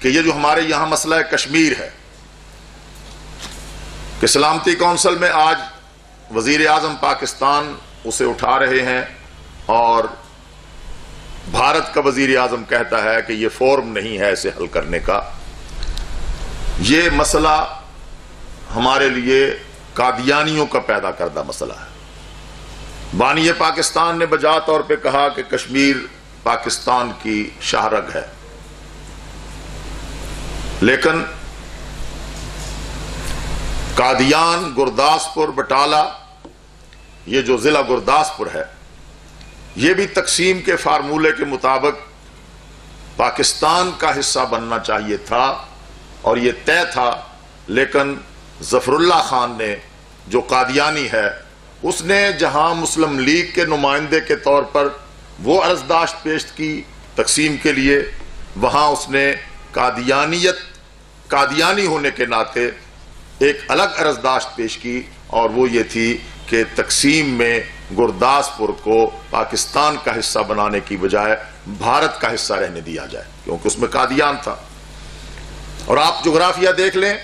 کہ یہ جو ہمارے یہاں مسئلہ کشمیر ہے کہ سلامتی کونسل میں آج وزیر اعظم پاکستان اسے اٹھا رہے ہیں اور بھارت کا وزیر اعظم کہتا ہے کہ یہ فورم نہیں ہے اسے حل کرنے کا. یہ مسئلہ ہمارے لیے قادیانیوں کا پیدا کردہ مسئلہ ہے. بانی پاکستان نے بجا طور پہ کہا کہ کشمیر پاکستان کی شاہرگ ہے، لیکن قادیان، گرداسپور، بٹالہ، یہ جو ضلع گرداسپور ہے، یہ بھی تقسیم کے فارمولے کے مطابق پاکستان کا حصہ بننا چاہیے تھا اور یہ طے تھا. لیکن ظفر اللہ خان نے جو قادیانی ہے، اس نے جہاں مسلم لیگ کے نمائندے کے طور پر وہ عرضداشت پیش کی تقسیم کے لیے، وہاں اس نے قادیانی ہونے کے ناطے ایک الگ عرضداشت پیش کی، اور وہ یہ تھی کہ تقسیم میں گرداسپور کو پاکستان کا حصہ بنانے کی بجائے بھارت کا حصہ رہنے دیا جائے، کیونکہ اس میں قادیان تھا. اور آپ جغرافیہ دیکھ لیں،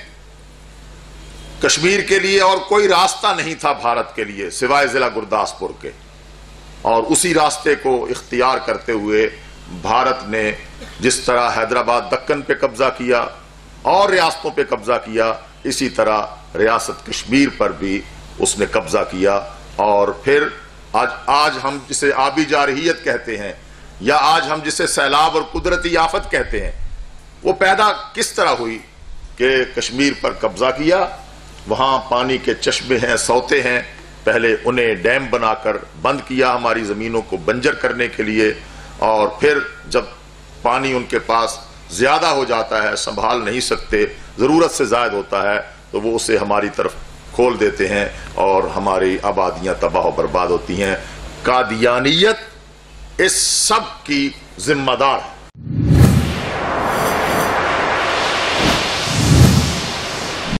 کشمیر کے لیے اور کوئی راستہ نہیں تھا بھارت کے لیے سوائے ضلع گرداسپور کے، اور اسی راستے کو اختیار کرتے ہوئے بھارت نے جس طرح حیدرآباد دکن پہ قبضہ کیا اور ریاستوں پہ قبضہ کیا، اسی طرح ریاست کشمیر پر بھی اس نے قبضہ کیا. اور پھر آج ہم جسے آبی جارحیت کہتے ہیں، یا آج ہم جسے سیلاب اور قدرتی آفت کہتے ہیں، وہ پیدا کس طرح ہوئی کہ کشمیر پر قبضہ کیا، وہاں پانی کے چشمے ہیں، سوتے ہیں، پہلے انہیں ڈیم بنا کر بند کیا ہماری زمینوں کو بنجر کرنے کے لیے، اور پھر جب پانی ان کے پاس زیادہ ہو جاتا ہے، سنبھال نہیں سکتے، ضرورت سے زائد ہوتا ہے، تو وہ اسے ہماری طرف کھول دیتے ہیں اور ہماری آبادیاں تباہ و برباد ہوتی ہیں. قادیانیت اس سب کی ذمہ دار ہے.